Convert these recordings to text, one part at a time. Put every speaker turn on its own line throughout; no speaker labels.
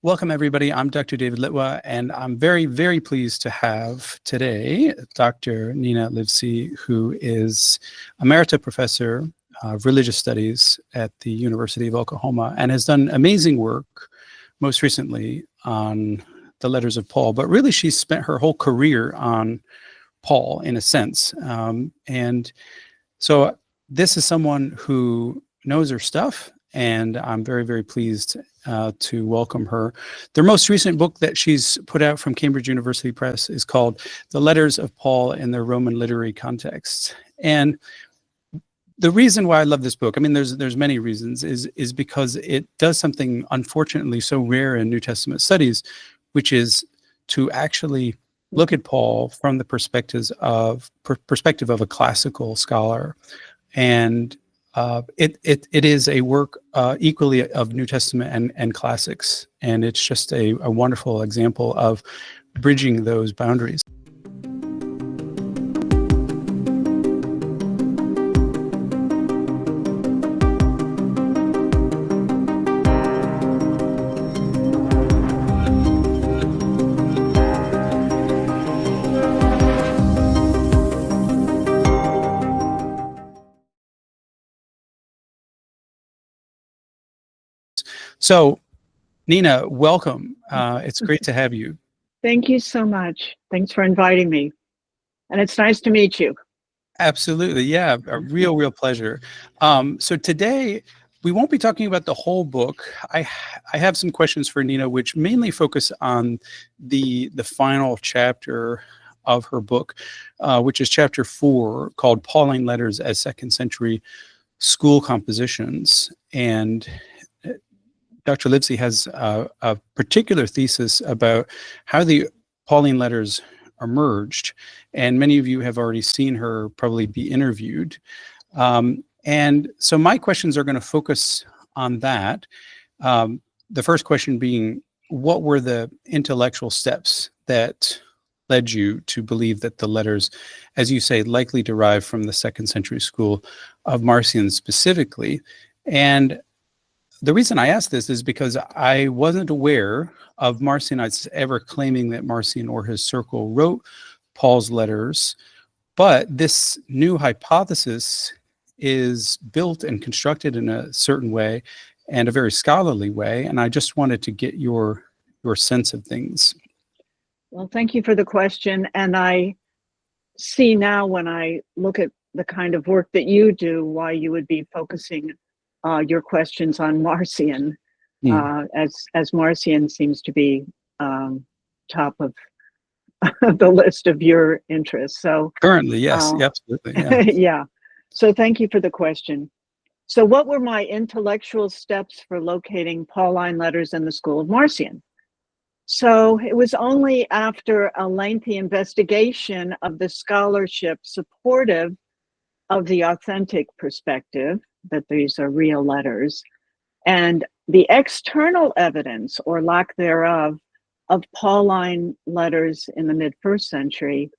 Welcome, everybody. I'm Dr. David Litwa, and I'm very, very pleased to have today Dr. Nina Livesey, who is Emerita Professor of Religious Studies at the University of Oklahoma and has done amazing work, most recently on the letters of Paul. But really, she's spent her whole career on Paul, in a sense. And so this is someone who knows her stuff, and I'm very, very pleased to welcome her. The most recent book that she's put out from Cambridge University Press is called The Letters of Paul in Their Roman Literary Context. And the reason why I love this book, I mean, there's many reasons, is because it does something unfortunately so rare in New Testament studies, which is to actually look at Paul from the perspective of a classical scholar. And it is a work equally of New Testament and classics, and it's just a wonderful example of bridging those boundaries. So, Nina, welcome. It's great to have you.
Thank you so much. Thanks for inviting me. And it's nice to meet you.
Absolutely. Yeah, a real pleasure. So today, we won't be talking about the whole book. I have some questions for Nina, which mainly focus on the final chapter of her book, which is chapter 4, called Pauline Letters as Second Century School Compositions. And Dr. Livesey has a particular thesis about how the Pauline letters emerged, and many of you have already seen her probably be interviewed. And so my questions are going to focus on that. The first question being, what were the intellectual steps that led you to believe that the letters, as you say, likely derive from the second century school of Marcion specifically? And the reason I ask this is because I wasn't aware of Marcionites ever claiming that Marcion or his circle wrote Paul's letters, but this new hypothesis is built and constructed in a certain way and a very scholarly way, and I just wanted to get your sense of things.
Well, thank you for the question. And I see now, when I look at the kind of work that you do, why you would be focusing your questions on Marcion, as Marcion seems to be top of the list of your interests. So
currently, yes, absolutely.
Yeah. Yeah. So thank you for the question. So what were my intellectual steps for locating Pauline letters in the school of Marcion? So it was only after a lengthy investigation of the scholarship supportive of the authentic perspective that these are real letters, and the external evidence, or lack thereof, of Pauline letters in the mid-1st century,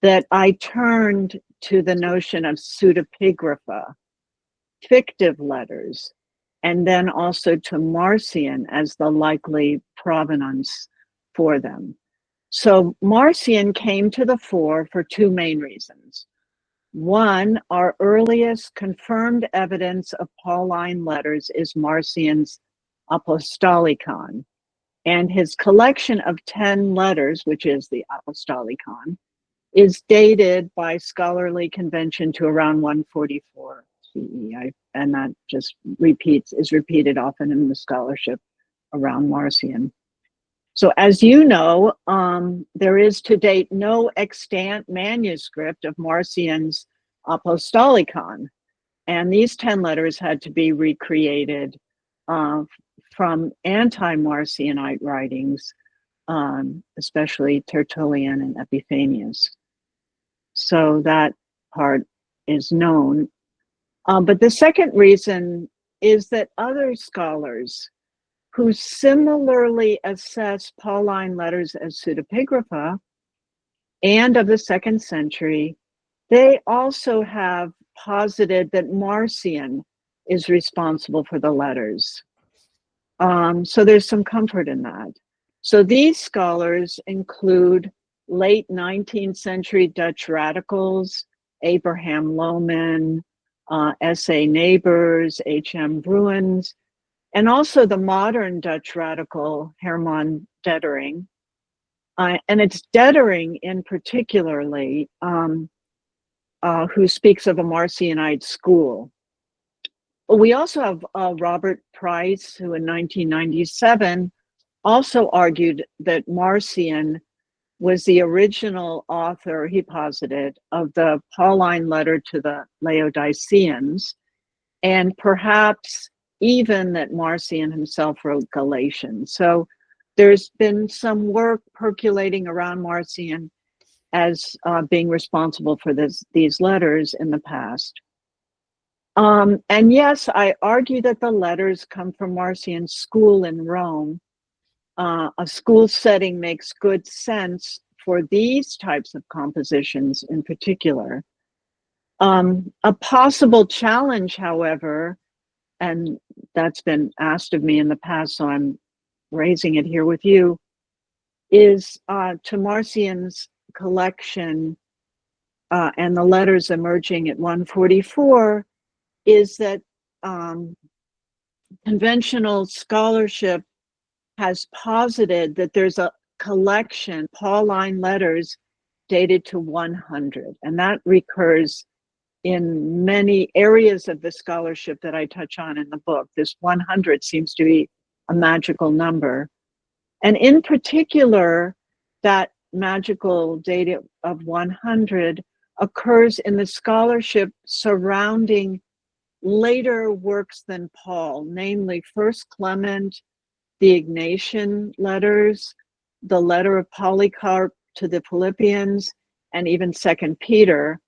that I turned to the notion of pseudepigrapha, fictive letters, and then also to Marcion as the likely provenance for them. So Marcion came to the fore for two main reasons. One, our earliest confirmed evidence of Pauline letters is Marcion's Apostolikon, and his collection of 10 letters, which is the Apostolikon, is dated by scholarly convention to around 144 CE, and that just is repeated often in the scholarship around Marcion. So as you know, there is to date no extant manuscript of Marcion's Apostolikon, and these 10 letters had to be recreated from anti-Marcionite writings, especially Tertullian and Epiphanius. So that part is known. But the second reason is that other scholars who similarly assess Pauline letters as pseudepigrapha and of the 2nd century, they also have posited that Marcion is responsible for the letters. So there's some comfort in that. So these scholars include late 19th century Dutch radicals, Abraham Lohman, S.A. Neighbors, H.M. Bruins, and also the modern Dutch radical Herman Detering. And it's Detering in particularly who speaks of a Marcionite school. But we also have Robert Price, who in 1997 also argued that Marcion was the original author, he posited, of the Pauline letter to the Laodiceans, and perhaps even that Marcion himself wrote Galatians. So there's been some work percolating around Marcion as being responsible for these letters in the past. And yes, I argue that the letters come from Marcion's school in Rome. A school setting makes good sense for these types of compositions in particular. A possible challenge, however, and that's been asked of me in the past, so I'm raising it here with you, is to Marcion's collection and the letters emerging at 144, is that conventional scholarship has posited that there's a collection, Pauline letters, dated to 100. And that recurs in many areas of the scholarship that I touch on in the book. This 100 seems to be a magical number. And in particular, that magical date of 100 occurs in the scholarship surrounding later works than Paul, namely First Clement, the Ignatian letters, the letter of Polycarp to the Philippians, and even Second Peter.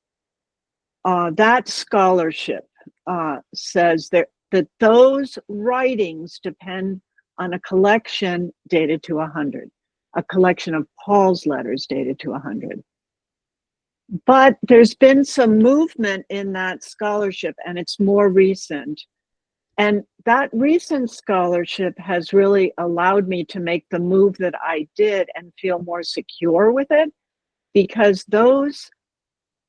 That scholarship says that those writings depend on a collection dated to 100, a collection of Paul's letters dated to 100. But there's been some movement in that scholarship, and it's more recent. And that recent scholarship has really allowed me to make the move that I did and feel more secure with it, because those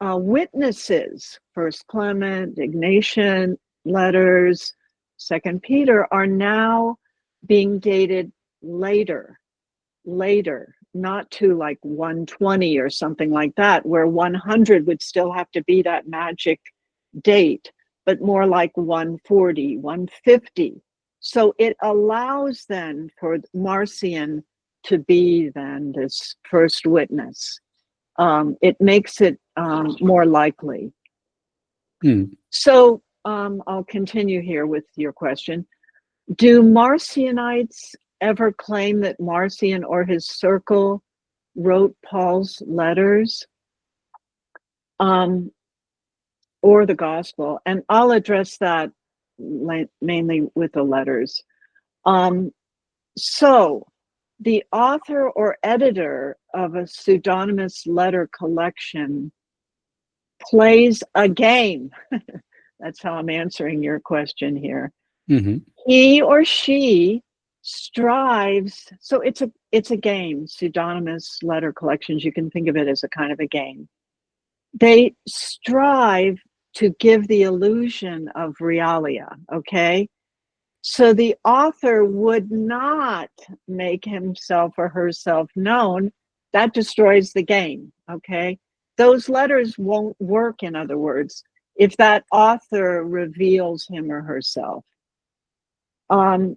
witnesses, First Clement, Ignatian letters, Second Peter, are now being dated later, not to like 120 or something like that, where 100 would still have to be that magic date, but more like 140, 150. So it allows then for Marcion to be then this first witness. It makes it more likely. So I'll continue here with your question. Do Marcionites ever claim that Marcion or his circle wrote Paul's letters or the gospel? And I'll address that mainly with the letters. So the author or editor of a pseudonymous letter collection plays a game. That's how I'm answering your question here. Mm-hmm. He or she strives, so it's a game, pseudonymous letter collections. You can think of it as a kind of a game. They strive to give the illusion of realia, okay? So the author would not make himself or herself known. That destroys the game, okay? Those letters won't work, in other words, if that author reveals him or herself.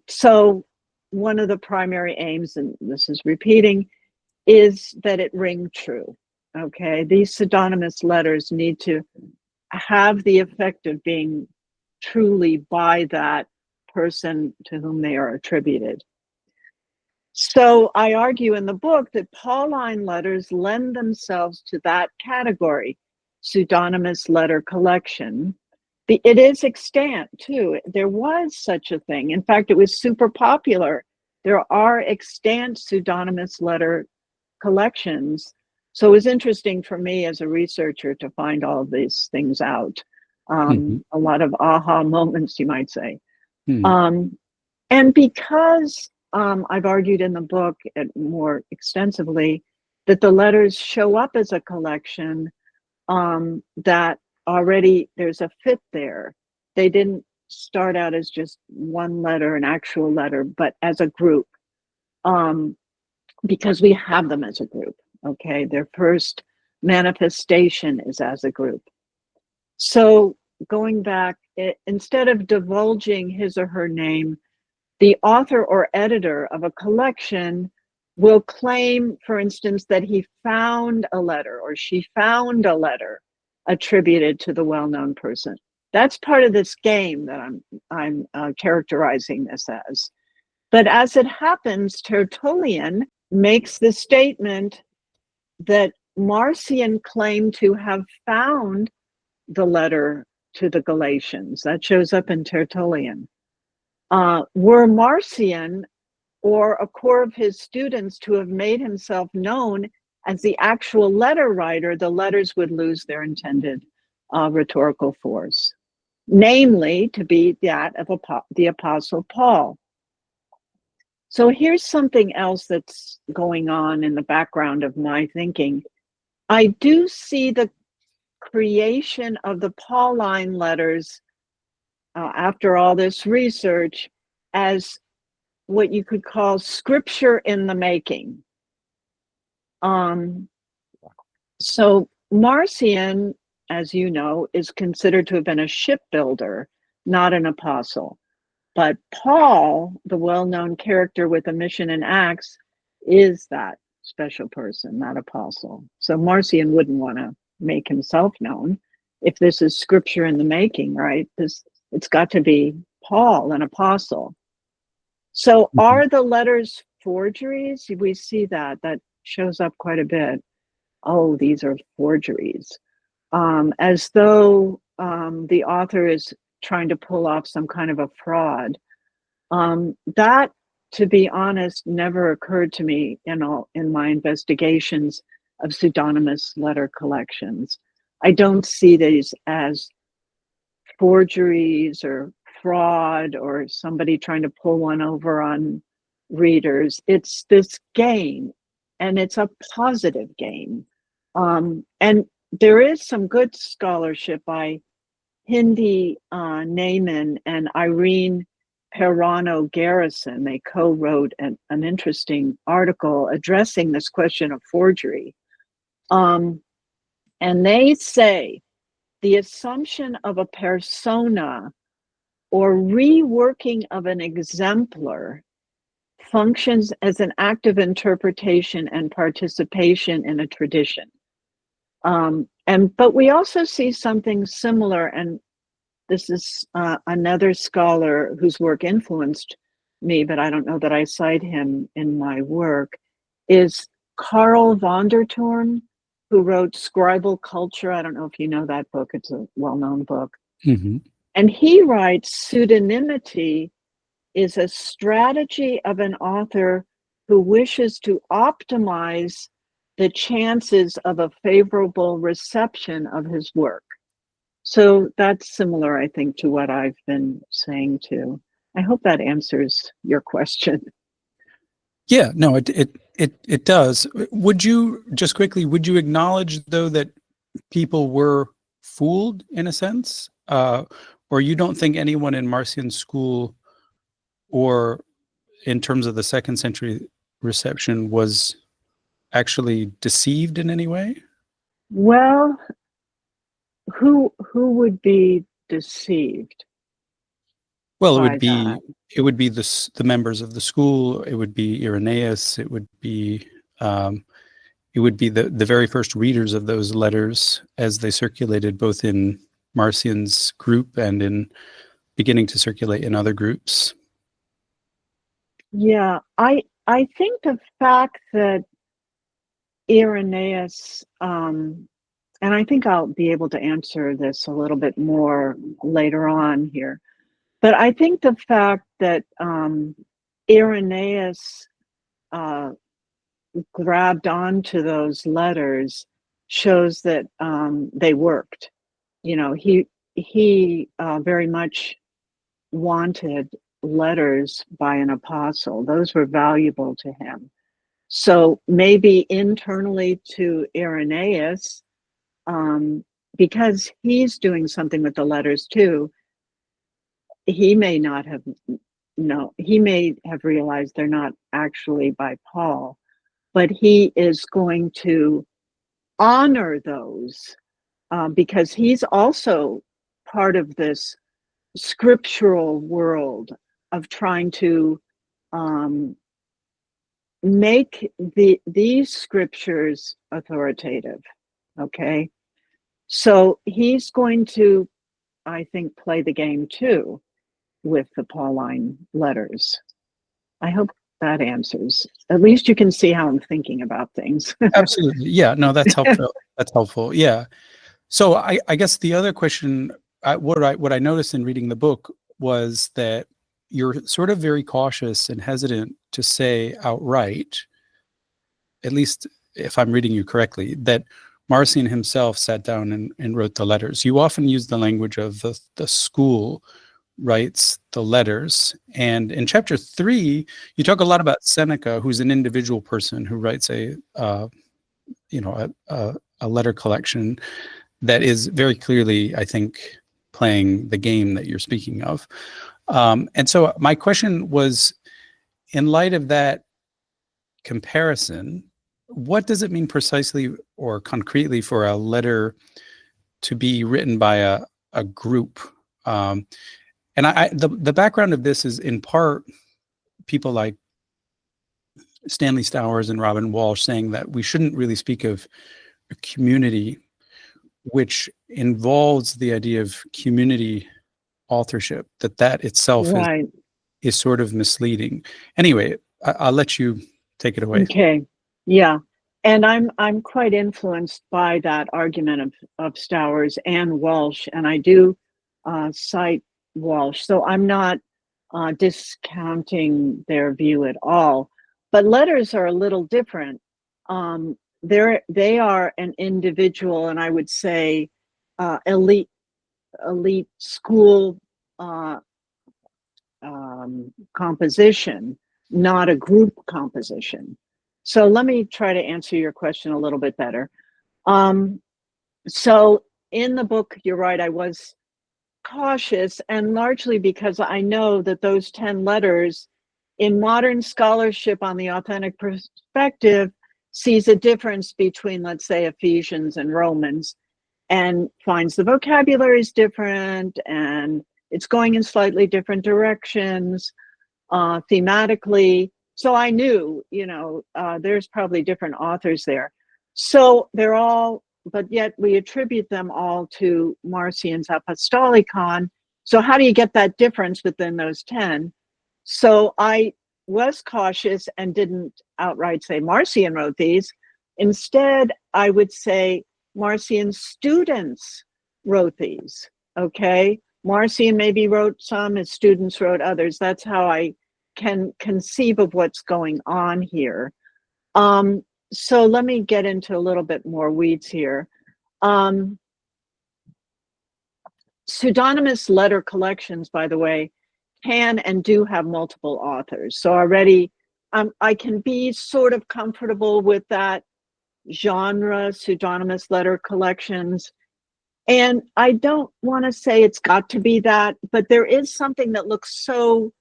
So one of the primary aims, and this is repeating, is that it ring true, okay? These pseudonymous letters need to have the effect of being truly by that person to whom they are attributed. So I argue in the book that Pauline letters lend themselves to that category, pseudonymous letter collection. It is extant too. There was such a thing. In fact, it was super popular. There are extant pseudonymous letter collections. So it was interesting for me as a researcher to find all of these things out. A lot of aha moments, you might say. And because I've argued in the book more extensively that the letters show up as a collection, that already there's a fit there. They didn't start out as just one letter, an actual letter, but as a group, because we have them as a group. Okay, their first manifestation is as a group. So going back, instead of divulging his or her name, the author or editor of a collection will claim, for instance, that he found a letter or she found a letter attributed to the well-known person. That's part of this game that I'm characterizing this as. But as it happens, Tertullian makes the statement that Marcion claimed to have found the letter to the Galatians. That shows up in Tertullian. Were Marcion or a core of his students to have made himself known as the actual letter writer, the letters would lose their intended rhetorical force, namely to be that of the Apostle Paul. So here's something else that's going on in the background of my thinking. I do see the creation of the Pauline letters after all this research as what you could call scripture in the making. So Marcion, as you know, is considered to have been a shipbuilder, not an apostle. But Paul, the well-known character with a mission in Acts, is that special person, that apostle. So Marcion wouldn't want to make himself known. If this is scripture in the making, right? It's got to be Paul, an apostle. So are the letters forgeries? We see that shows up quite a bit. Oh, these are forgeries. As though the author is trying to pull off some kind of a fraud. That, to be honest, never occurred to me in my investigations of pseudonymous letter collections. I don't see these as forgeries or fraud or somebody trying to pull one over on readers. It's this game, and it's a positive game. And there is some good scholarship by Hindi Naiman and Irene Perrano Garrison. They co-wrote an interesting article addressing this question of forgery. And they say the assumption of a persona or reworking of an exemplar functions as an active interpretation and participation in a tradition. But we also see something similar, and this is another scholar whose work influenced me, but I don't know that I cite him in my work, is Karl von der Thurn, who wrote Scribal Culture. I don't know if you know that book. It's a well-known book.
Mm-hmm.
And he writes, pseudonymity is a strategy of an author who wishes to optimize the chances of a favorable reception of his work. So that's similar, I think, to what I've been saying too. I hope that answers your question.
Yeah, no, it does. Would you, just quickly, would you acknowledge though that people were fooled in a sense? Or you don't think anyone in Marcion's school or in terms of the 2nd century reception was actually deceived in any way?
Well, who would be deceived?
Well, it would be the members of the school. It would be Irenaeus. It would be the very first readers of those letters as they circulated both in Marcion's group and in beginning to circulate in other groups.
Yeah, I think the fact that Irenaeus, and I think I'll be able to answer this a little bit more later on here, but I think the fact that Irenaeus grabbed onto those letters shows that they worked. You know, he very much wanted letters by an apostle. Those were valuable to him. So maybe internally to Irenaeus, because he's doing something with the letters too, he may not have, no, he may have realized they're not actually by Paul, but he is going to honor those because he's also part of this scriptural world of trying to make these scriptures authoritative. Okay, so he's going to, I think, play the game too with the Pauline letters. I hope that answers. At least you can see how I'm thinking about things.
Absolutely. Yeah, no, that's helpful. That's helpful. Yeah. So I guess the other question, what I noticed in reading the book was that you're sort of very cautious and hesitant to say outright, at least if I'm reading you correctly, that Marcion himself sat down and wrote the letters. You often use the language of the school writes the letters. And in chapter 3, you talk a lot about Seneca, who's an individual person who writes a letter collection that is very clearly, I think, playing the game that you're speaking of. And so my question was, in light of that comparison, what does it mean precisely or concretely for a letter to be written by a group? And the background of this is in part people like Stanley Stowers and Robin Walsh saying that we shouldn't really speak of a community, which involves the idea of community authorship, that itself
Right.
is sort of misleading. Anyway, I'll let you take it away.
Okay. Yeah. And I'm quite influenced by that argument of Stowers and Walsh, and I do cite Walsh. So I'm not discounting their view at all. But letters are a little different. They are an individual, and I would say elite school composition, not a group composition. So let me try to answer your question a little bit better. So in the book, you're right, I was cautious, and largely because I know that those 10 letters in modern scholarship on the authentic perspective sees a difference between, let's say, Ephesians and Romans, and finds the vocabulary is different and it's going in slightly different directions thematically. So I knew, there's probably different authors there. So they're all, but yet we attribute them all to Marcion's Apostolicon. So how do you get that difference within those 10? So I was cautious and didn't outright say Marcion wrote these. Instead, I would say Marcion's students wrote these, okay? Marcion maybe wrote some, his students wrote others. That's how I can conceive of what's going on here. So let me get into a little bit more weeds here. Pseudonymous letter collections, by the way, can and do have multiple authors. So already I can be sort of comfortable with that genre, pseudonymous letter collections. And I don't want to say it's got to be that, but there is something that looks so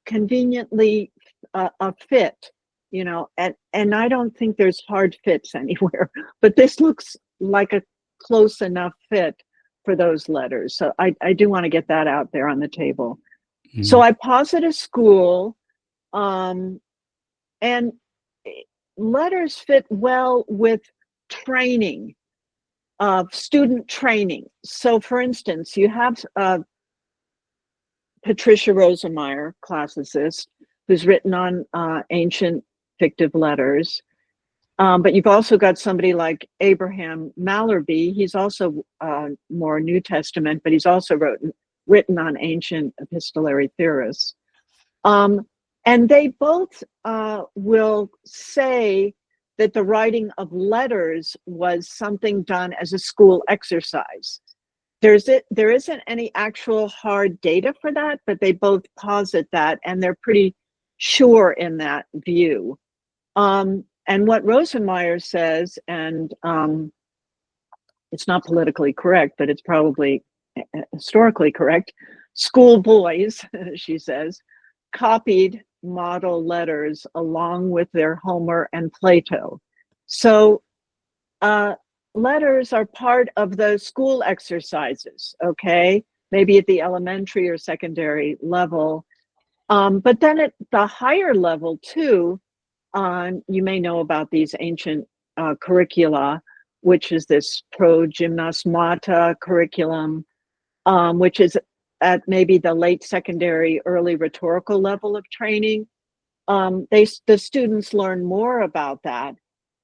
conveniently a fit, and I don't think there's hard fits anywhere, but this looks like a close enough fit for those letters. So I do want to get that out there on the table. Mm-hmm. So I posit a school, and letters fit well with training, student training. So for instance, you have Patricia Rosemeyer, classicist, who's written on ancient fictive letters. But you've also got somebody like Abraham Mallarby. He's also more New Testament, but he's also written on ancient epistolary theorists. And they both will say that the writing of letters was something done as a school exercise. there isn't any actual hard data for that, but they both posit that, and they're pretty sure in that view. And what Rosenmeyer says, and it's not politically correct, but it's probably historically correct. Schoolboys, she says, copied model letters along with their Homer and Plato. So letters are part of the school exercises, okay? Maybe at the elementary or secondary level. But then at the higher level too, you may know about these ancient curricula, which is this pro-gymnasmata curriculum, which is at maybe the late secondary, early rhetorical level of training. The students learn more about that.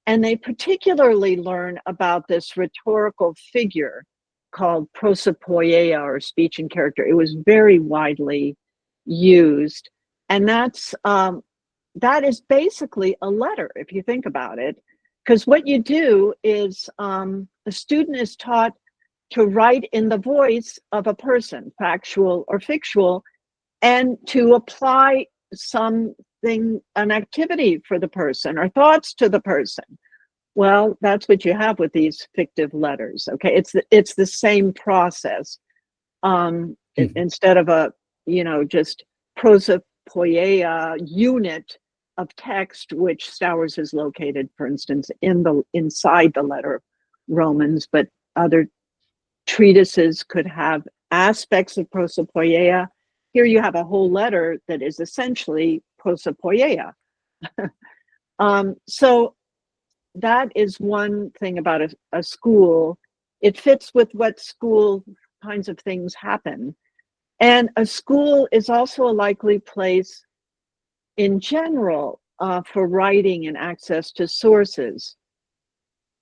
And they particularly learn about this rhetorical figure called prosopoiea, or speech and character. It was very widely used. And that is basically a letter, if you think about it. Because what you do is the student is taught to write in the voice of a person, factual or fictional, and to apply something, an activity for the person or thoughts to the person. Well, that's what you have with these fictive letters. Okay, it's the same process. Instead of a just prosopoiea unit of text, which Stowers is located, for instance, inside the letter Romans, but other treatises could have aspects of prosopoiea. Here you have a whole letter that is essentially prosopoiea. So that is one thing about a school. It fits with what school kinds of things happen. And a school is also a likely place in general for writing and access to sources.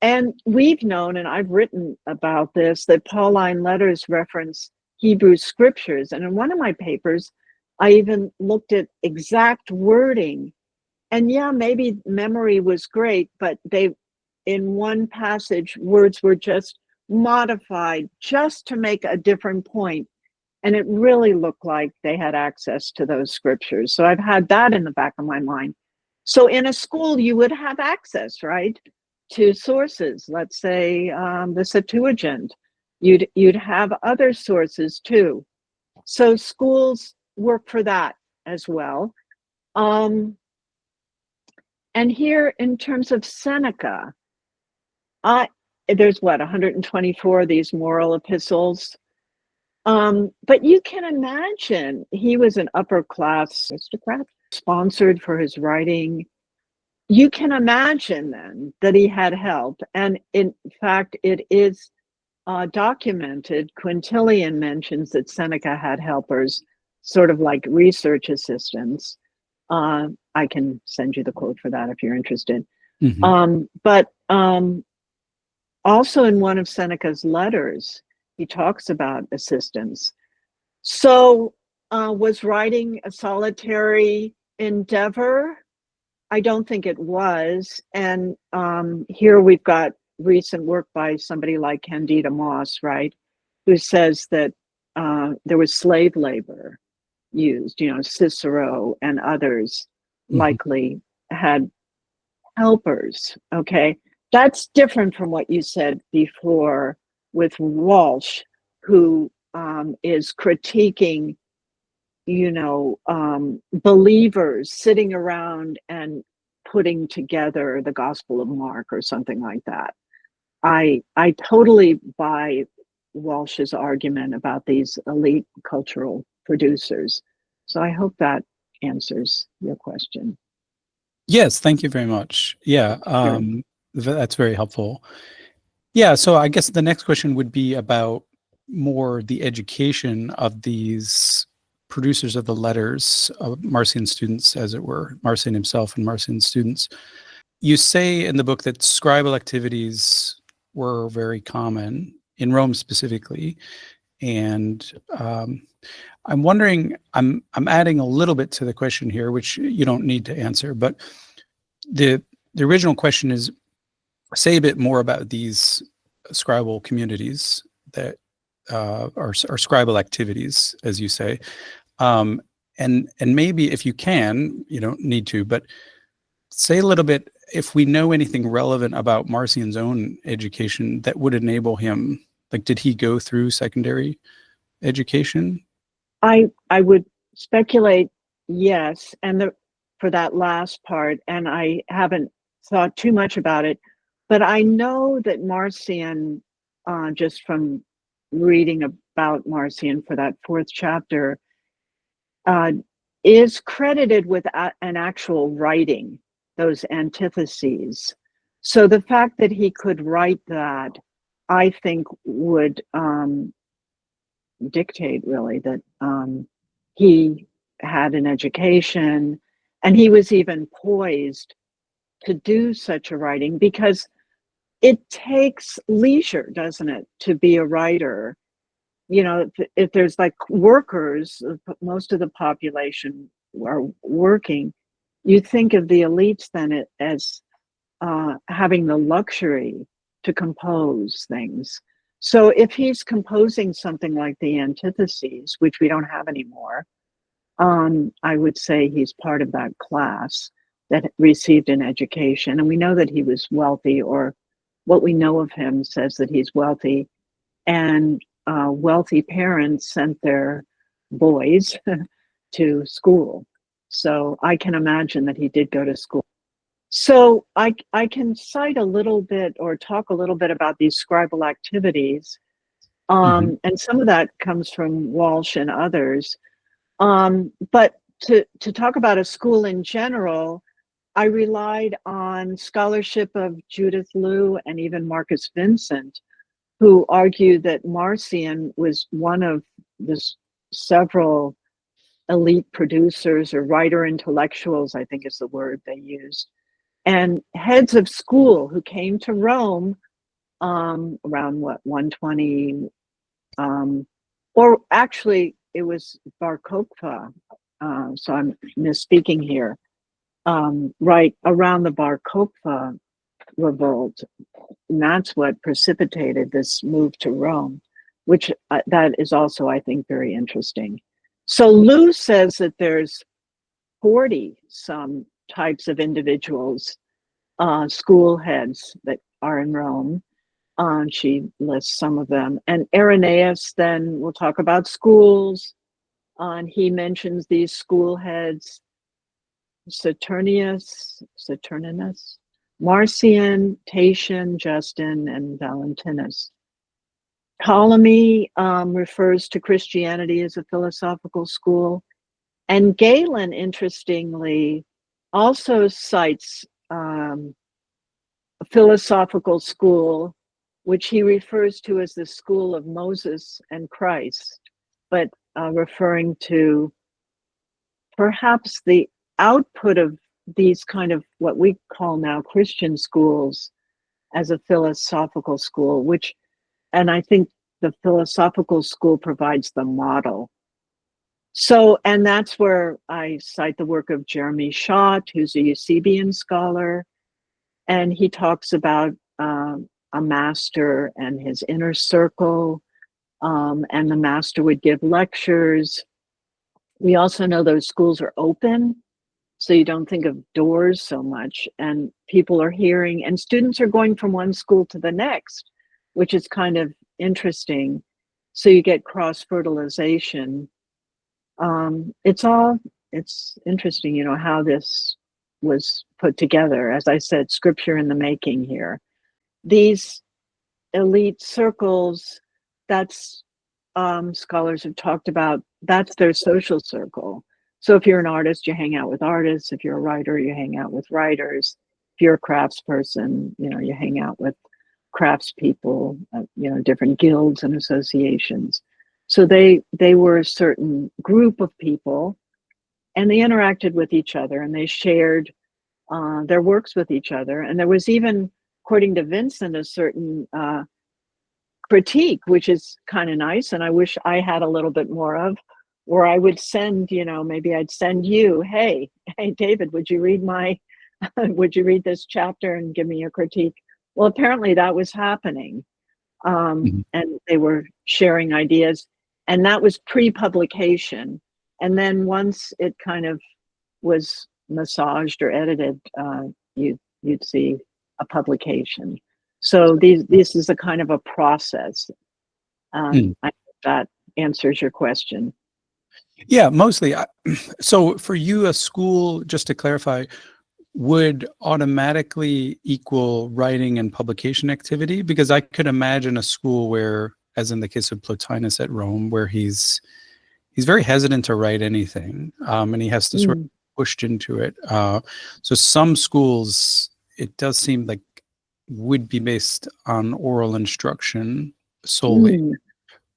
And we've known, and I've written about this, that Pauline letters reference Hebrew scriptures. And in one of my papers, I even looked at exact wording. And yeah, maybe memory was great, but in one passage, words were just modified just to make a different point. And it really looked like they had access to those scriptures. So I've had that in the back of my mind. So in a school, you would have access, right, to sources. Let's say the Septuagint. You'd have other sources too. So schools work for that as well. And here, in terms of Seneca, there's 124 of these moral epistles. But you can imagine he was an upper class aristocrat, sponsored for his writing. You can imagine then that he had help. And in fact, it is documented. Quintilian mentions that Seneca had helpers, sort of like research assistants. I can send you the quote for that if you're interested. Mm-hmm. But also in one of Seneca's letters, he talks about assistance. So was writing a solitary endeavor? I don't think it was. And here we've got recent work by somebody like Candida Moss, right, who says that there was slave labor used. Cicero and others likely had helpers. Okay, that's different from what you said before with Walsh, who is critiquing, believers sitting around and putting together the Gospel of Mark or something like that. I totally buy Walsh's argument about these elite cultural producers. So I hope that answers your question.
Yes, thank you very much. Yeah, that's very helpful. Yeah, so I guess the next question would be about more the education of these producers of the letters, Marcion students, as it were, Marcion himself and Marcion students. You say in the book that scribal activities were very common in Rome specifically, and I'm wondering, I'm adding a little bit to the question here, which you don't need to answer, but the original question is, say a bit more about these scribal communities that or scribal activities, as you say. And maybe if you can, you don't need to, but say a little bit, if we know anything relevant about Marcion's own education that would enable him, like, did he go through secondary education?
I would speculate yes, and for that last part, and I haven't thought too much about it, but I know that Marcion, just from reading about Marcion for that 4th chapter, is credited with an actual writing, those antitheses. So the fact that he could write that, I think, would dictate really that he had an education, and he was even poised to do such a writing, because it takes leisure, doesn't it, to be a writer? You know, if there's like workers, most of the population are working, you think of the elites then as having the luxury to compose things. So if he's composing something like the antitheses, which we don't have anymore, I would say he's part of that class that received an education. And we know that he was wealthy, or what we know of him says that he's wealthy, and wealthy parents sent their boys to school. So I can imagine that he did go to school. So I can cite a little bit or talk a little bit about these scribal activities. And some of that comes from Walsh and others. But to talk about a school in general, I relied on scholarship of Judith Liu and even Marcus Vincent, who argued that Marcion was one of the several elite producers or writer intellectuals, I think is the word they used, and heads of school who came to Rome around 120, or actually it was Bar Kokhba, so I'm misspeaking here, right around the Bar Kokhba revolt. And that's what precipitated this move to Rome, which that is also, I think, very interesting. So Lou says that there's 40 some types of individuals, school heads that are in Rome. She lists some of them. And Irenaeus then will talk about schools. And he mentions these school heads: Saturninus, Marcion, Tatian, Justin, and Valentinus. Ptolemy refers to Christianity as a philosophical school. And Galen, interestingly, also cites a philosophical school, which he refers to as the school of Moses and Christ, but referring to perhaps the output of these kind of what we call now Christian schools as a philosophical school, which, and I think the philosophical school provides the model. So, and that's where I cite the work of Jeremy Schott, who's a Eusebian scholar, and he talks about a master and his inner circle, and the master would give lectures. We also know those schools are open, so you don't think of doors so much, and people are hearing, and students are going from one school to the next, which is kind of interesting. So you get cross-fertilization. It's interesting, you know, how this was put together. As I said, scripture in the making here. These elite circles, that's, scholars have talked about, that's their social circle. So if you're an artist, you hang out with artists. If you're a writer, you hang out with writers. If you're a craftsperson, you know, you hang out with craftspeople, you know, different guilds and associations. So they were a certain group of people, and they interacted with each other, and they shared their works with each other. And there was even, according to Vincent, a certain critique, which is kind of nice, and I wish I had a little bit more of, where I would send, you know, maybe I'd send you, hey David, would you read would you read this chapter and give me a critique? Well, apparently that was happening. and they were sharing ideas, and that was pre-publication. And then once it kind of was massaged or edited, you'd see a publication. So this is a kind of a process. I think that answers your question.
Yeah, mostly. So for you, a school, just to clarify, would automatically equal writing and publication activity? Because I could imagine a school where, as in the case of Plotinus at Rome, where he's very hesitant to write anything, and he has to sort of pushed into it. So some schools, it does seem like, would be based on oral instruction solely.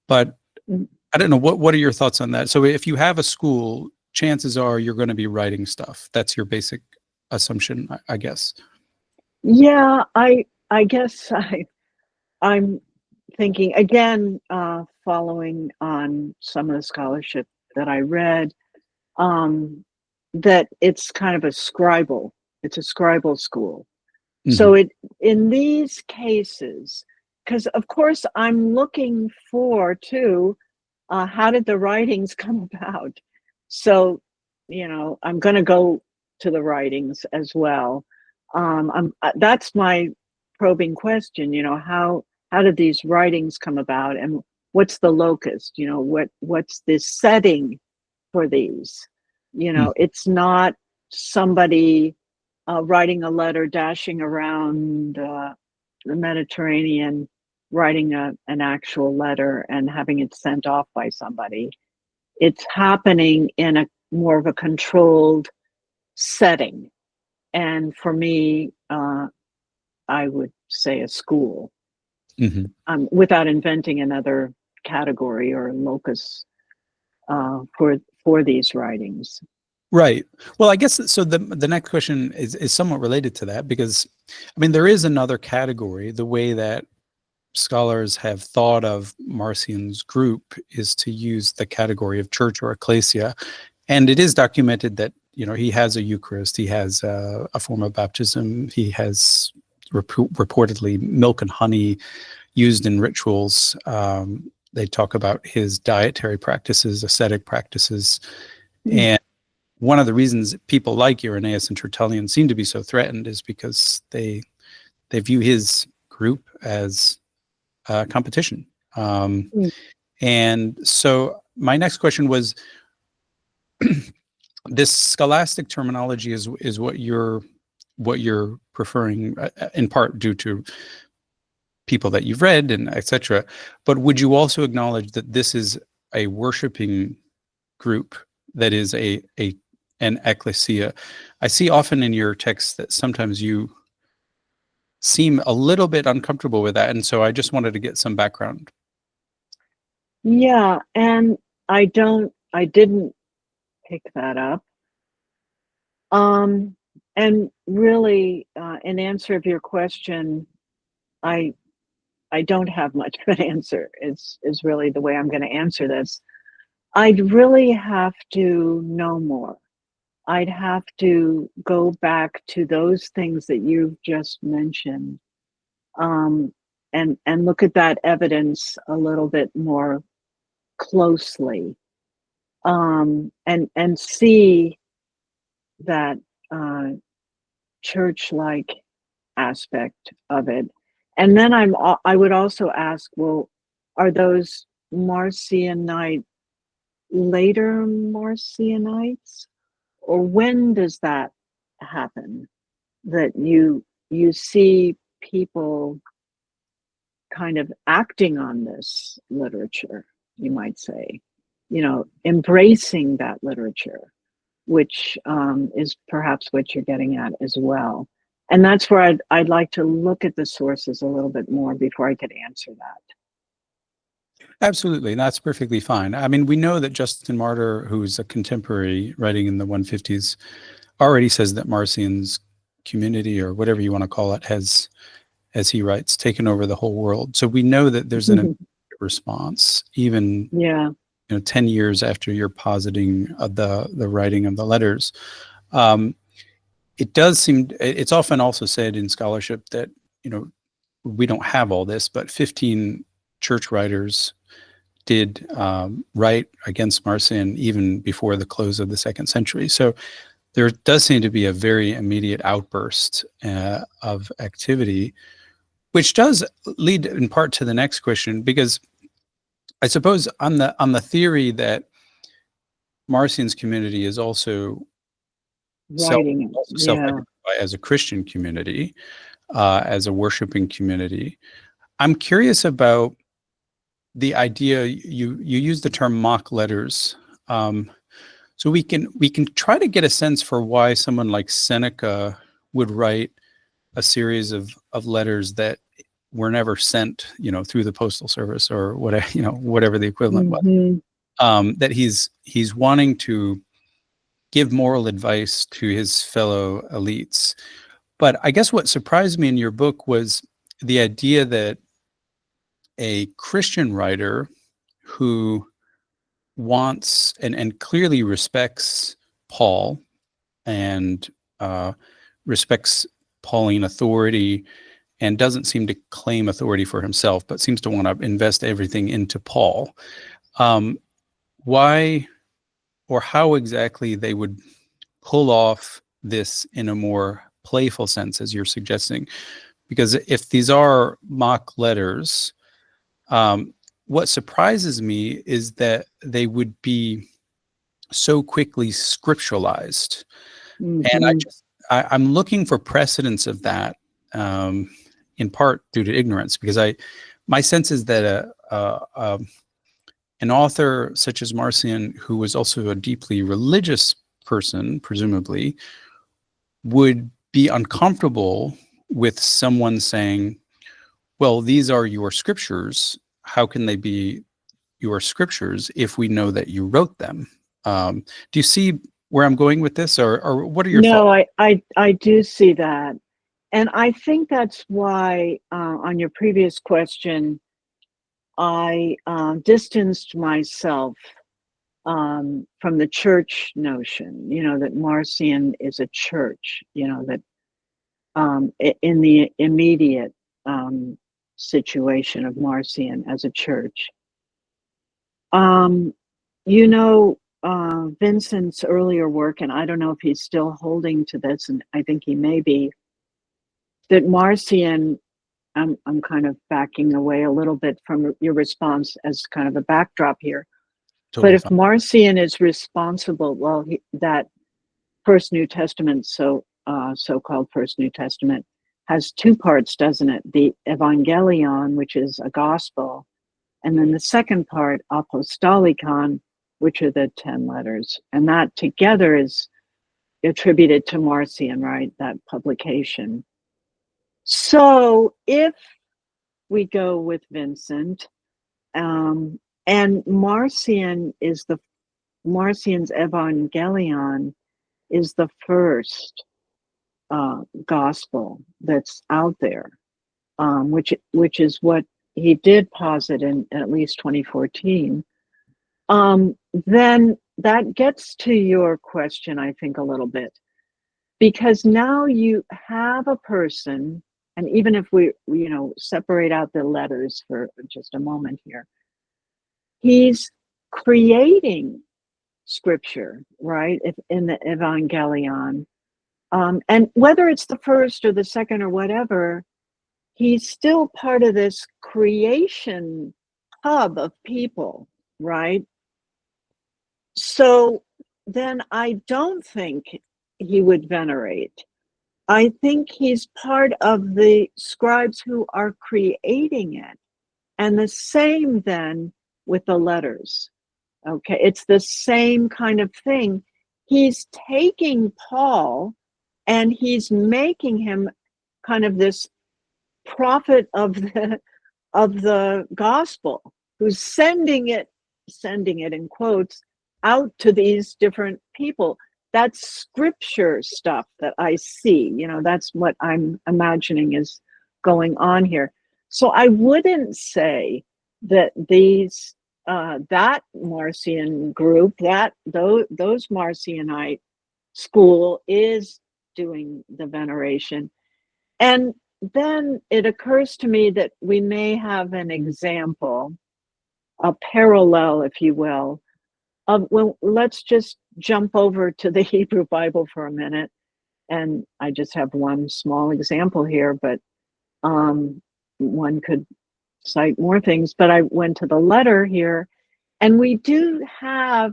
But I don't know, what are your thoughts on that? So if you have a school, chances are you're going to be writing stuff. That's your basic assumption, I guess.
Yeah, I guess I'm thinking again, following on some of the scholarship that I read, that it's kind of it's a scribal school. So in these cases, because of course I'm looking for too, how did the writings come about? So, I'm going to go to the writings as well. That's my probing question. How did these writings come about, and what's the locus? What's the setting for these? It's not somebody writing a letter, dashing around the Mediterranean, writing an actual letter and having it sent off by somebody. It's happening in a more of a controlled setting. And for me, I would say a school, without inventing another category or locus for these writings.
Right. Well, I guess so. The next question is somewhat related to that, because there is another category. The way that scholars have thought of Marcion's group is to use the category of church or ecclesia, and it is documented that he has a Eucharist, he has a form of baptism, he has reportedly milk and honey used in rituals. They talk about his dietary practices, ascetic practices, and one of the reasons people like Irenaeus and Tertullian seem to be so threatened is because they view his group as competition. And so my next question was, this scholastic terminology is what you're preferring, in part due to people that you've read and etc. But would you also acknowledge that this is a worshiping group, that is an ecclesia? I see often in your text that sometimes you seem a little bit uncomfortable with that, and so I just wanted to get some background.
Yeah, and I didn't pick that up. And really, in answer of your question, I don't have much of an answer. Is really the way I'm going to answer this. I'd really have to know more. I'd have to go back to those things that you've just mentioned, and look at that evidence a little bit more closely, and see that church-like aspect of it. And then I would also ask, well, are those Marcionite later Marcionites, or when does that happen, that you see people kind of acting on this literature, you might say, embracing that literature, which is perhaps what you're getting at as well. And that's where I'd like to look at the sources a little bit more before I could answer that.
Absolutely, that's perfectly fine. We know that Justin Martyr, who's a contemporary writing in the 150s, already says that Marcion's community, or whatever you want to call it, has, as he writes, taken over the whole world. So we know that there's an immediate response, even 10 years after you're positing the writing of the letters. It does seem, it's often also said in scholarship that we don't have all this, but 15 church writers did write against Marcion even before the close of the 2nd century. So there does seem to be a very immediate outburst of activity, which does lead in part to the next question, because I suppose on the theory that Marcion's community is also
Writing,
self-identify as a Christian community, as a worshiping community. I'm curious about the idea, you use the term mock letters. So we can try to get a sense for why someone like Seneca would write a series of letters that were never sent, through the postal service or whatever, whatever the equivalent was. That he's wanting to give moral advice to his fellow elites. But I guess what surprised me in your book was the idea that a Christian writer who wants and clearly respects Paul and respects Pauline authority and doesn't seem to claim authority for himself, but seems to want to invest everything into Paul. Why or how exactly they would pull off this in a more playful sense, as you're suggesting? Because if these are mock letters, what surprises me is that they would be so quickly scripturalized. And I'm looking for precedence of that, in part due to ignorance, because my sense is that an author such as Marcion, who was also a deeply religious person, presumably, would be uncomfortable with someone saying, well, these are your scriptures. How can they be your scriptures if we know that you wrote them? Do you see where I'm going with this, or what are your thoughts?
No, I do see that. And I think that's why, on your previous question, I distanced myself from the church notion, that Marcion is a church, that in the immediate situation of Marcion as a church. Vincent's earlier work, and I don't know if he's still holding to this, and I think he may be, that Marcion, I'm kind of backing away a little bit from your response as kind of a backdrop here.
Totally
but if
fine.
Marcion is responsible, well, that First New Testament, so-called First New Testament, has two parts, doesn't it? The Evangelion, which is a gospel, and then the second part, Apostolikon, which are the 10 letters. And that together is attributed to Marcion, right? That publication. So if we go with Vincent, and Marcion's Evangelion is the first gospel that's out there, which is what he did posit in at least 2014. Then that gets to your question, I think, a little bit, because now you have a person, and even if we separate out the letters for just a moment here, he's creating scripture, right? In the Evangelion, and whether it's the first or the second or whatever, he's still part of this creation hub of people, right? So then I don't think he would venerate. I think he's part of the scribes who are creating it. And the same then with the letters. Okay, it's the same kind of thing. He's taking Paul and he's making him kind of this prophet of the gospel, who's sending it in quotes out to these different people. That's scripture stuff that I see. That's what I'm imagining is going on here. So I wouldn't say that that Marcion group, those Marcionite school is doing the veneration. And then it occurs to me that we may have an example, a parallel, if you will, of, well, let's just jump over to the Hebrew Bible for a minute. And I just have one small example here, but one could cite more things. But I went to the letter here, and we do have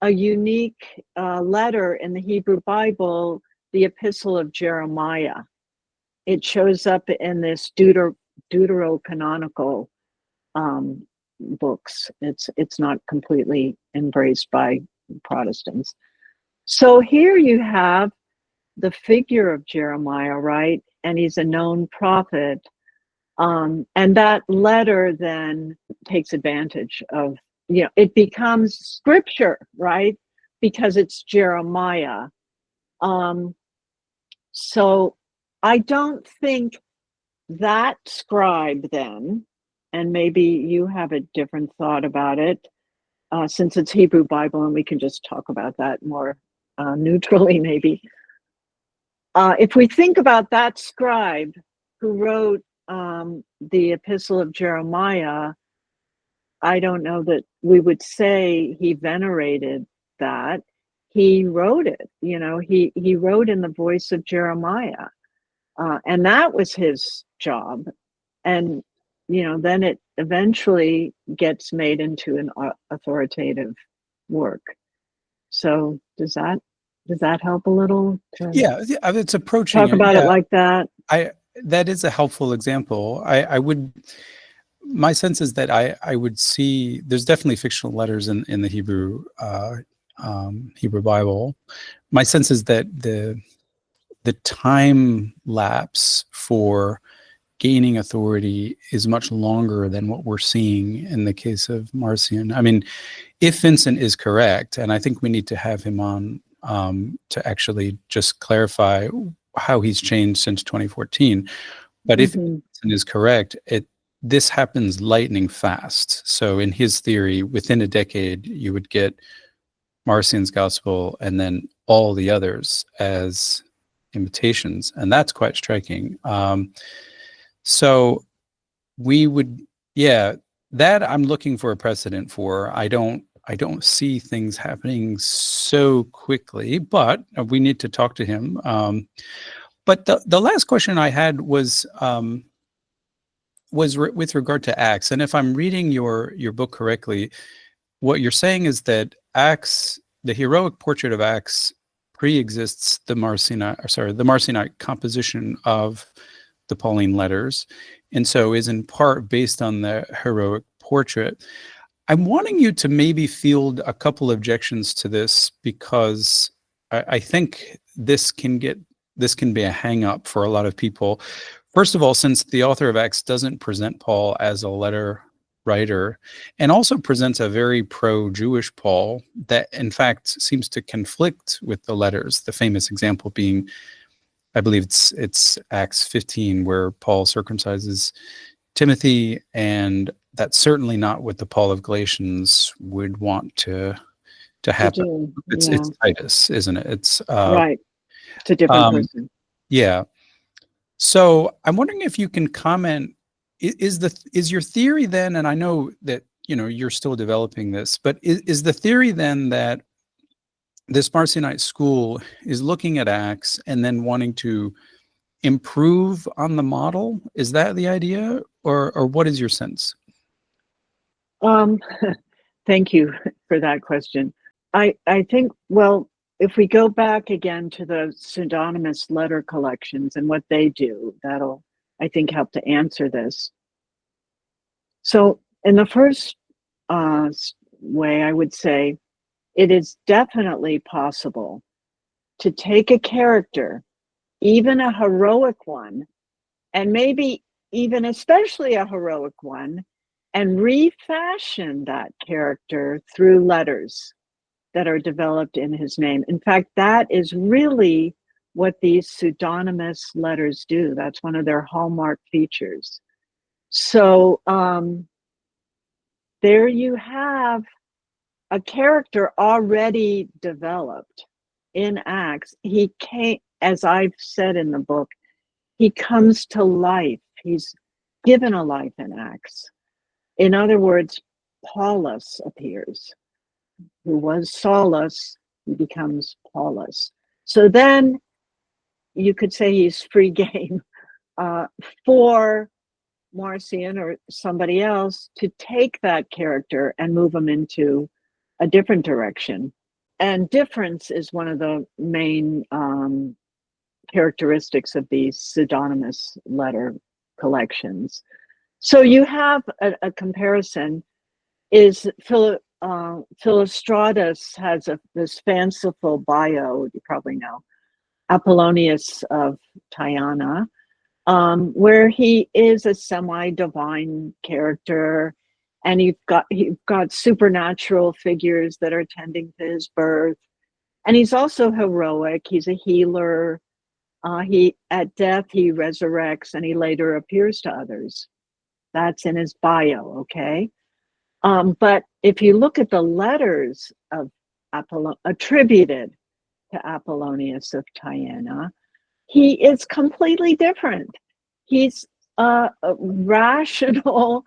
a unique letter in the Hebrew Bible, the Epistle of Jeremiah. It shows up in this deuterocanonical books. It's not completely embraced by Protestants. So here you have the figure of Jeremiah, right? And he's a known prophet. And that letter then takes advantage of, it becomes scripture, right? Because it's Jeremiah. So I don't think that scribe then, and maybe you have a different thought about it, since it's Hebrew Bible, and we can just talk about that more neutrally, maybe. If we think about that scribe who wrote the Epistle of Jeremiah, I don't know that we would say he venerated that. He wrote it, he wrote in the voice of Jeremiah, and that was his job. And then it eventually gets made into an authoritative work. So does that help a little?
Yeah, it's approaching
talk about it like that.
That is a helpful example. My sense is that I would see there's definitely fictional letters in the Hebrew Hebrew Bible. My sense is that the time lapse for gaining authority is much longer than what we're seeing in the case of Marcion. I mean, if Vincent is correct, and I think we need to have him on to actually just clarify how he's changed since 2014. But if Vincent is correct, this happens lightning fast. So in his theory, within a decade, you would get Marcion's gospel and then all the others as imitations, and that's quite striking. So we would, that I'm looking for a precedent for. I don't see things happening so quickly, but we need to talk to him. But the last question I had was with regard to Acts, and if I'm reading your book correctly, what you're saying is that Acts, the heroic portrait of Acts, pre-exists the Marcionite composition of the Pauline letters, and so is in part based on the heroic portrait. I'm wanting you to maybe field a couple objections to this, because I think this can be a hang-up for a lot of people. First of all, since the author of Acts doesn't present Paul as a letter writer, and also presents a very pro-Jewish Paul that in fact seems to conflict with the letters, the famous example being, I believe it's Acts 15, where Paul circumcises Timothy, and that's certainly not what the Paul of Galatians would want to happen. It's Titus, isn't it? It's
right. It's a different person.
Yeah. So I'm wondering if you can comment. Is your theory then, and I know that you're still developing this, but is the theory then that this Marcionite school is looking at Acts and then wanting to improve on the model? Is that the idea, or what is your sense?
Thank you for that question. I think, well, if we go back again to the pseudonymous letter collections and what they do, that'll, I think, help to answer this. So in the first way, I would say it is definitely possible to take a character, even a heroic one, and maybe even especially a heroic one, and refashion that character through letters that are developed in his name. In fact, that is really what these pseudonymous letters do. That's one of their hallmark features. So there you have a character already developed in Acts. He came, as I've said in the book, he comes to life. He's given a life in Acts. In other words, Paulus appears, who was Saulus, he becomes Paulus. So then you could say he's free game for Marcion or somebody else to take that character and move him into a different direction. And difference is one of the main characteristics of these pseudonymous letter collections. So you have a comparison. Is Philostratus has this fanciful bio, you probably know, Apollonius of Tyana, where he is a semi-divine character, and you've got supernatural figures that are tending to his birth, and he's also heroic. He's a healer. He at death he resurrects, and he later appears to others. That's in his bio, okay? But if you look at the letters of attributed to Apollonius of Tyana, he is completely different. He's a rational,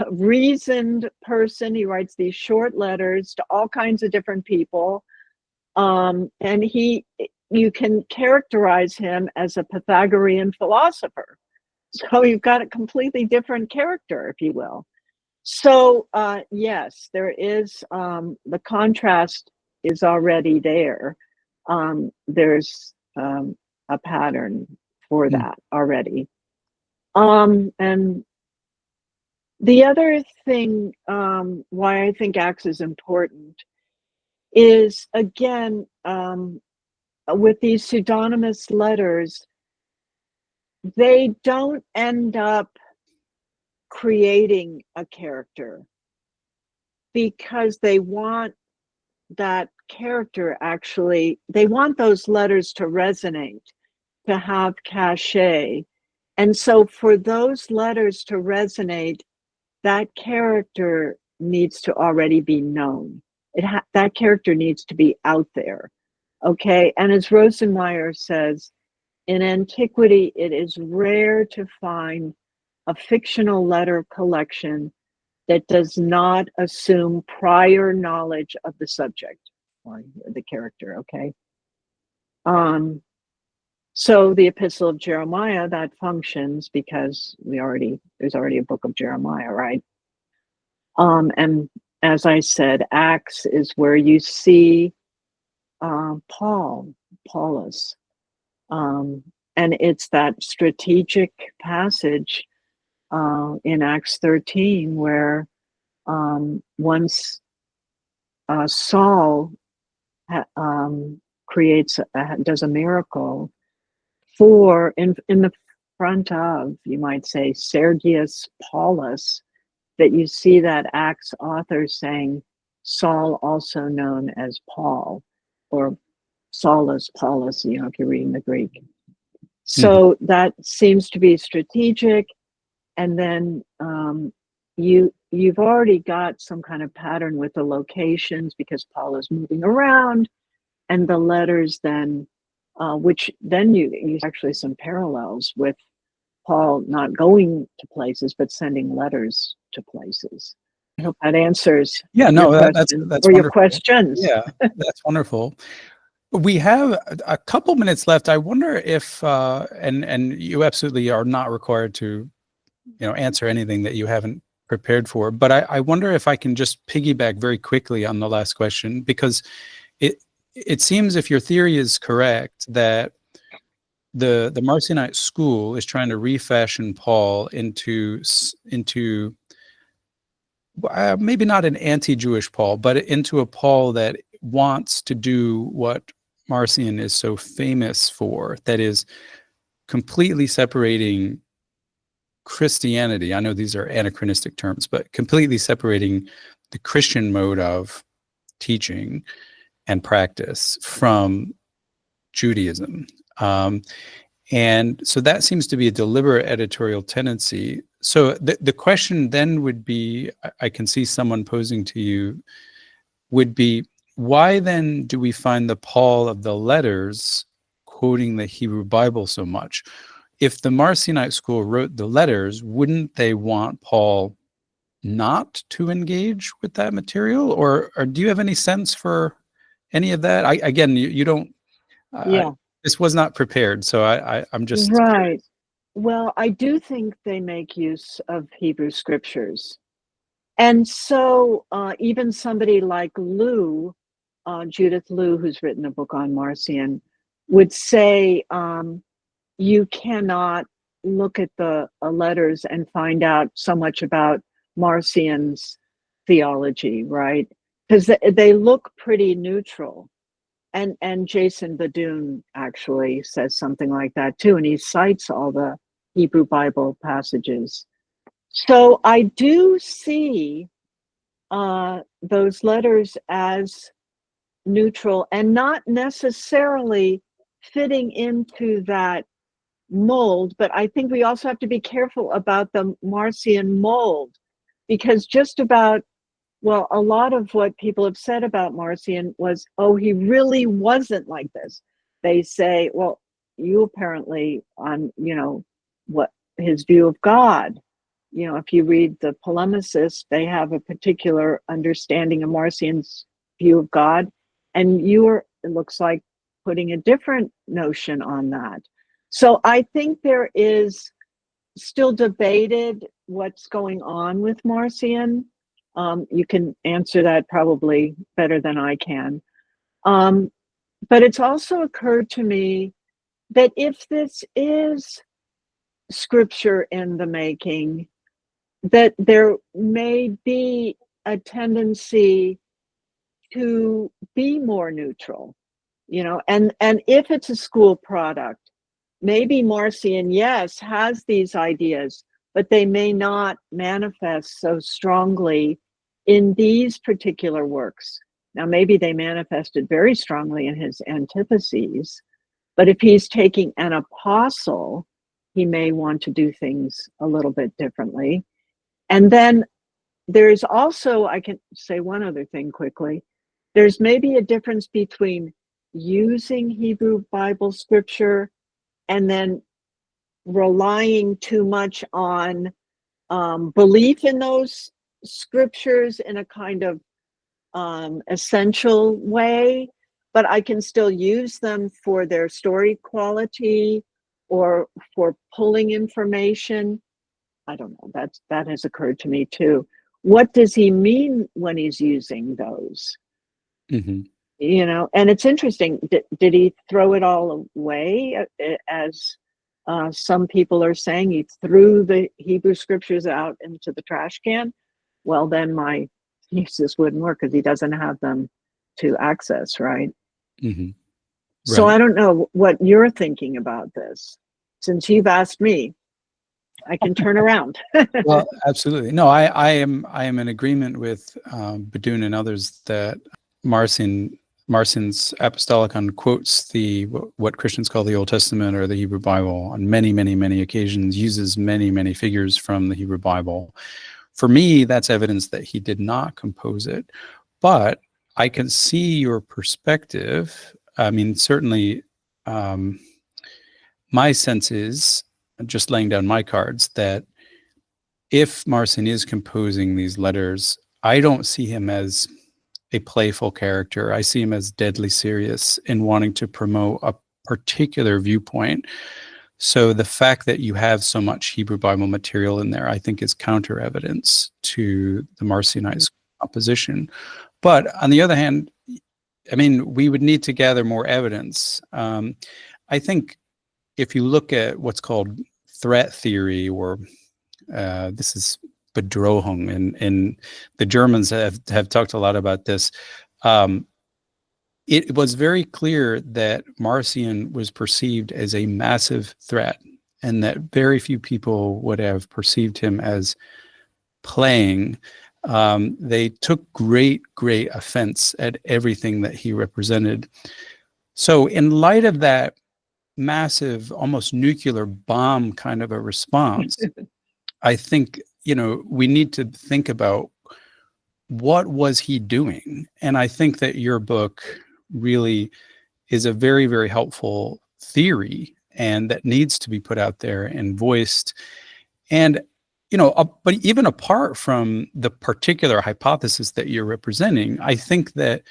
reasoned person. He writes these short letters to all kinds of different people. And you can characterize him as a Pythagorean philosopher. So you've got a completely different character, if you will. So yes, there is, the contrast is already there. There's a pattern for that already. And the other thing why I think Acts is important is, again, with these pseudonymous letters, they don't end up creating a character because they want that character, actually, they want those letters to resonate, to have cachet. And so for those letters to resonate, that character needs to already be known. That character needs to be out there. Okay. And as Rosenmeyer says, in antiquity, it is rare to find a fictional letter collection that does not assume prior knowledge of the subject or the character, okay? So the Epistle of Jeremiah, that functions because there's already a book of Jeremiah, right? And as I said, Acts is where you see Paulus. And it's that strategic passage in Acts 13 where once Saul does a miracle in the front of, you might say, Sergius Paulus, that you see that Acts author saying Saul, also known as Paul, or Saulus Paulus, if you're reading the Greek. So that seems to be strategic. And then you've already got some kind of pattern with the locations because Paul is moving around, and the letters then, which then you actually some parallels with Paul not going to places but sending letters to places. I hope that answers
that's
your questions.
Yeah, that's wonderful. We have a couple minutes left. I wonder if and you absolutely are not required to answer anything that you haven't prepared for, but I wonder if I can just piggyback very quickly on the last question, because it seems, if your theory is correct, that the Marcionite school is trying to refashion Paul into maybe not an anti-Jewish Paul, but into a Paul that wants to do what Marcion is so famous for, that is completely separating Christianity. I know these are anachronistic terms, but completely separating the Christian mode of teaching and practice from Judaism. And so that seems to be a deliberate editorial tendency. So the question then would be, I can see someone posing to you, would be, why then do we find the Paul of the letters quoting the Hebrew Bible so much? if the Marcionite school wrote the letters, wouldn't they want Paul not to engage with that material? Or do you have any sense for any of that? Again, you don't,
Yeah.
this was not prepared, so I'm just
Right.
curious.
Well, I do think they make use of Hebrew scriptures. And so even somebody like Lou, Judith Liu, who's written a book on Marcion, would say you cannot look at the letters and find out so much about Marcion's theology, right? Because they look pretty neutral. And Jason Badun actually says something like that too, and he cites all the Hebrew Bible passages. So I do see those letters as neutral and not necessarily fitting into that mold, but I think we also have to be careful about the Marcion mold, because just about, well, a lot of what people have said about Marcion was, oh, he really wasn't like this. They say, well, you apparently on, what his view of God, if you read the polemicists, they have a particular understanding of Marcion's view of God, and it looks like, putting a different notion on that. So I think there is still debated what's going on with Marcion. You can answer that probably better than I can. But it's also occurred to me that if this is scripture in the making, that there may be a tendency to be more neutral, and if it's a school product, maybe Marcion, yes, has these ideas, but they may not manifest so strongly in these particular works. Now, maybe they manifested very strongly in his Antitheses, but if he's taking an apostle, he may want to do things a little bit differently. And then there's also, I can say one other thing quickly, there's maybe a difference between using Hebrew Bible scripture and then relying too much on belief in those scriptures in a kind of essential way, but I can still use them for their story quality or for pulling information. I don't know, that has occurred to me too. What does he mean when he's using those?
Mm-hmm.
And it's interesting. Did he throw it all away, as some people are saying? He threw the Hebrew scriptures out into the trash can. Well, then my thesis wouldn't work because he doesn't have them to access, right?
Mm-hmm.
So
Right.
I don't know what you're thinking about this. Since you've asked me, I can turn around.
Well, absolutely. No, I am in agreement with Badun and others that Marcion's Apostolicon quotes what Christians call the Old Testament or the Hebrew Bible on many, many, many occasions, uses many, many figures from the Hebrew Bible. For me, that's evidence that he did not compose it. But I can see your perspective. I mean, certainly, my sense is, just laying down my cards, that if Marcion is composing these letters, I don't see him as a playful character. I see him as deadly serious in wanting to promote a particular viewpoint. So the fact that you have so much Hebrew Bible material in there, I think, is counter evidence to the Marcionite opposition. But on the other hand, I mean, we would need to gather more evidence. I think if you look at what's called threat theory, or this is Bedrohung, and the Germans have talked a lot about this. It was very clear that Marcion was perceived as a massive threat, and that very few people would have perceived him as playing. They took great offense at everything that he represented. So in light of that massive, almost nuclear bomb kind of a response, I think, we need to think about what was he doing. And I think that your book really is a very, very helpful theory and that needs to be put out there and voiced. And, but even apart from the particular hypothesis that you're representing, I think that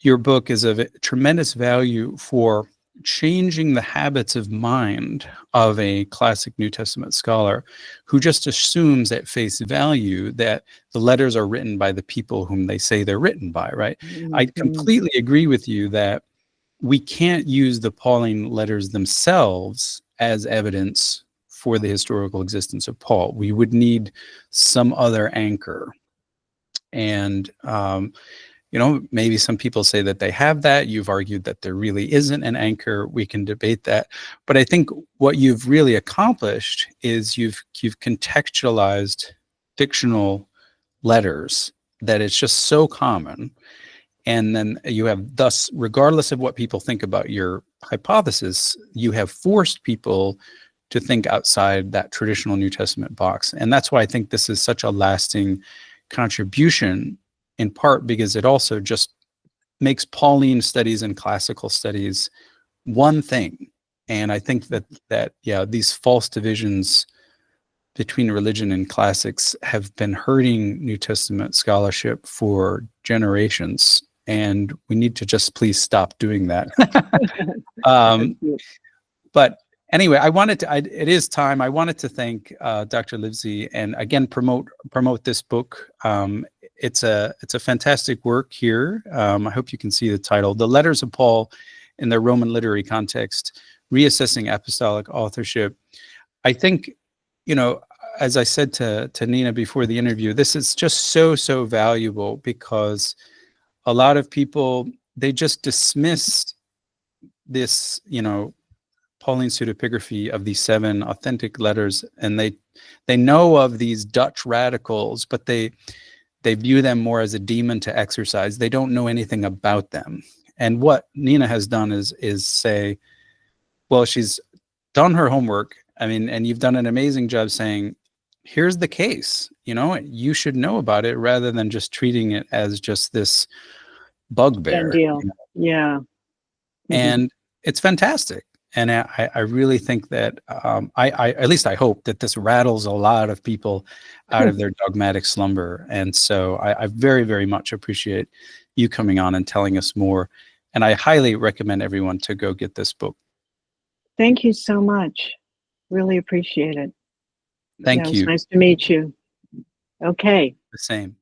your book is of tremendous value for changing the habits of mind of a classic New Testament scholar who just assumes at face value that the letters are written by the people whom they say they're written by, right?
Mm-hmm.
I completely agree with you that we can't use the Pauline letters themselves as evidence for the historical existence of Paul. We would need some other anchor. And maybe some people say that they have that. You've argued that there really isn't an anchor. We can debate that. But I think what you've really accomplished is you've contextualized fictional letters that it's just so common. And then you have thus, regardless of what people think about your hypothesis, you have forced people to think outside that traditional New Testament box. And that's why I think this is such a lasting contribution, in part because it also just makes Pauline studies and classical studies one thing. And I think that these false divisions between religion and classics have been hurting New Testament scholarship for generations. And we need to just please stop doing that. But anyway, it is time. I wanted to thank Dr. Livesey and again promote this book. It's a fantastic work here. I hope you can see the title, The Letters of Paul in Their Roman Literary Context, Reassessing Apostolic Authorship. I think, as I said to Nina before the interview, this is just so valuable because a lot of people, they just dismiss this, Pauline pseudepigraphy of these 7 authentic letters, and they know of these Dutch radicals, but they view them more as a demon to exorcise. They don't know anything about them. And what Nina has done is say, well, she's done her homework. I mean, and you've done an amazing job saying, here's the case, you should know about it rather than just treating it as just this bugbear.
Deal. Yeah. Mm-hmm.
And it's fantastic. And I really think that I at least I hope that this rattles a lot of people out of their dogmatic slumber. And so I very, very much appreciate you coming on and telling us more. And I highly recommend everyone to go get this book.
Thank you so much. Really appreciate it.
Thank you.
It was nice to meet you. Okay.
The same.